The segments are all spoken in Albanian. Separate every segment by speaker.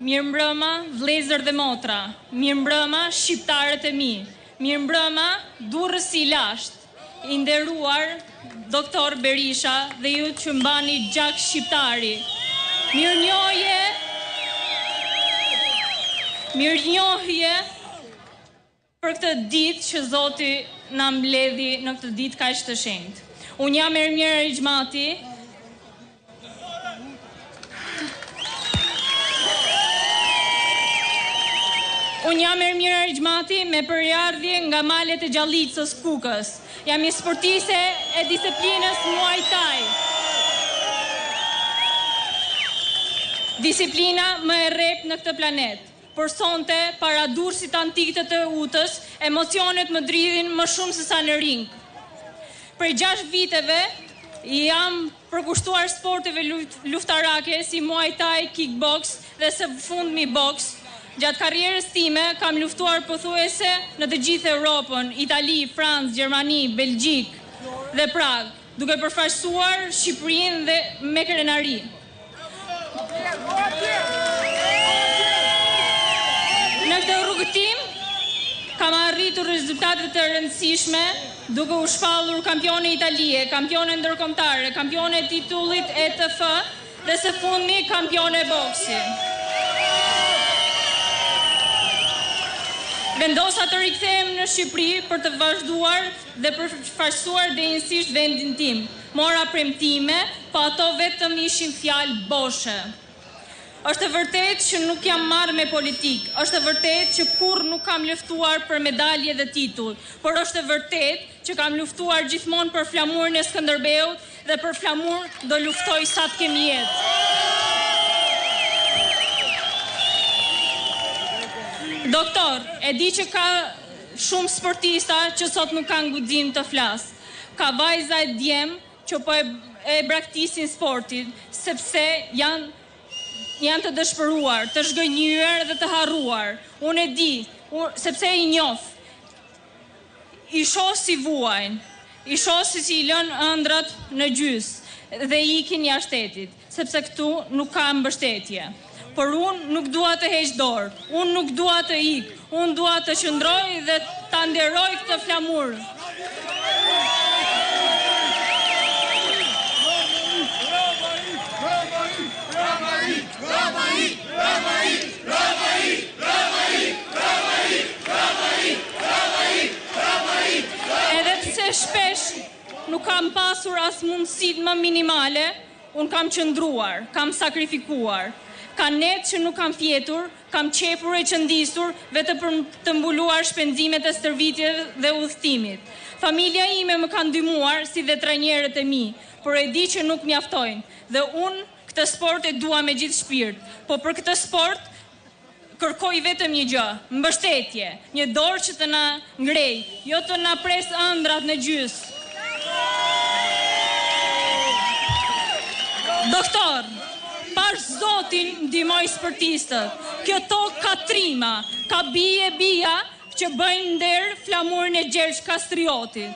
Speaker 1: Mirëmbrëma, vëllezër dhe motra, mirëmbrëma, shqiptarët e mi, mirëmbrëma, durrës i lashtë, i nderuar Doktor Berisha dhe ju që mbani gjak shqiptari. Mirënjohje për këtë ditë që Zoti na mbledhi në këtë ditë kaq të shenjtë. Unë jam Ermira Rixhmati. Unë jam Ermira Rixhmati me përardhje nga malet e Gjallicës Kukës. Jam një sportiste e disiplinës Muay Thai. Disiplina më e rreptë në këtë planet. Por sonte, para durrësit antik të Utës, emocionet më dridhin më shumë se sa në ring. Prej 6 viteve jam përkushtuar sporteve luftarake si Muay Thai, kickbox dhe së fundmi boks. Gjatë karrierës time kam luftuar pothuajse në të gjithë Europën, Itali, Francë, Gjermani, Belgjik dhe Prag, duke përfaqësuar Shqipërinë dhe me krenari. Në këtë rrugëtim kam arritur rezultate të rëndësishme, duke u shpallur kampione italie, kampione ndërkombëtare, kampione e titullit ETF dhe së fundmi kampione boksi. Vendosa të rikthehem në Shqipëri për të vazhduar dhe përfaqësuar denjësisht vendin tim. Mora premtime, po ato vetëm ishin fjalë boshe. Është e vërtetë që nuk jam marrë me politikë, është e vërtetë që kurrë nuk kam luftuar për medalje dhe titull, por është e vërtetë që kam luftuar gjithmonë për flamurin e Skënderbeut dhe për flamur do luftoj sa të kemi jetë. Doktor, e di që ka shumë sportista që sot nuk kanë guxim të flas. Ka vajza e djem që po e braktisin sportin, sepse janë të dëshpëruar, të zhgënjur dhe të harruar. Unë e di, sepse i njoh. I shoh si vuajnë, i shoh si i lën ëndrat në gjys dhe ikin jashtë shtetit, sepse këtu nuk ka mbështetje. Por unë nuk dua të heq dorë, unë nuk dua të ik, unë dua të qëndroj dhe ta nderoj këtë flamur. Edhe pse shpesh nuk kam pasur as mundësit më minimale, unë kam qëndruar, kam sakrifikuar. Ka net që nuk kam fjetur, kam qepur e qëndisur vetë për të mbuluar shpenzimet e stërvitjeve dhe udhëtimit. Familja ime më ka ndihmuar si dhe trajnerët e mi, por e di që nuk mjaftojnë dhe unë këtë sport e dua me gjithë shpirt. Po për këtë sport kërkoj vetëm një gjë, mbështetje, një dorë që të na ngrej, jo të na pres ëndrat në gjys. Doktor, pash Zotin ndihmoj sportistët. Kjo tokë ka trima, ka bija që bëjnë nder flamurin e Gjergj Kastriotit.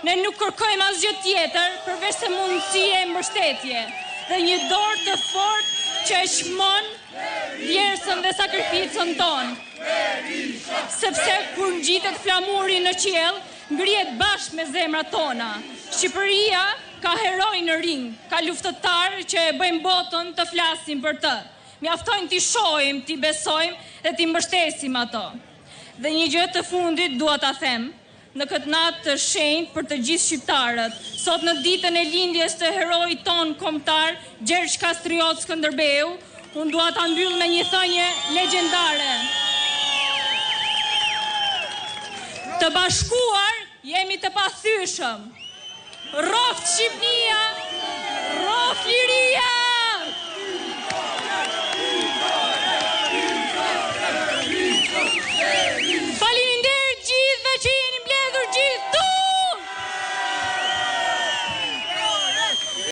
Speaker 1: Ne nuk kërkojmë asgjë tjetër përveç se mundësi e mbështetje dhe një dorë të fortë që e shmon vlerësën dhe sakrificën tonë. Sepse kur ngjitet flamuri në qiell, ngrihet bashkë me zemrat tona. Shqipëria ka heroj në ring, ka luftëtar që e bëjmë botën të flasim për të. Mjaftojnë t'i shohim, t'i besojmë dhe t'i mbështesim ato. Dhe një gjë të fundit dua ta them, në këtë natë të shenjtë për të gjithë shqiptarët, sot në ditën e lindjes të herojit ton kombëtar, Gjergj Kastriot Skënderbeu, unë dua ta mbyll me një thënie legjendare. Të bashkuar jemi të pathyeshëm. Roft Shqipnia, roft liria!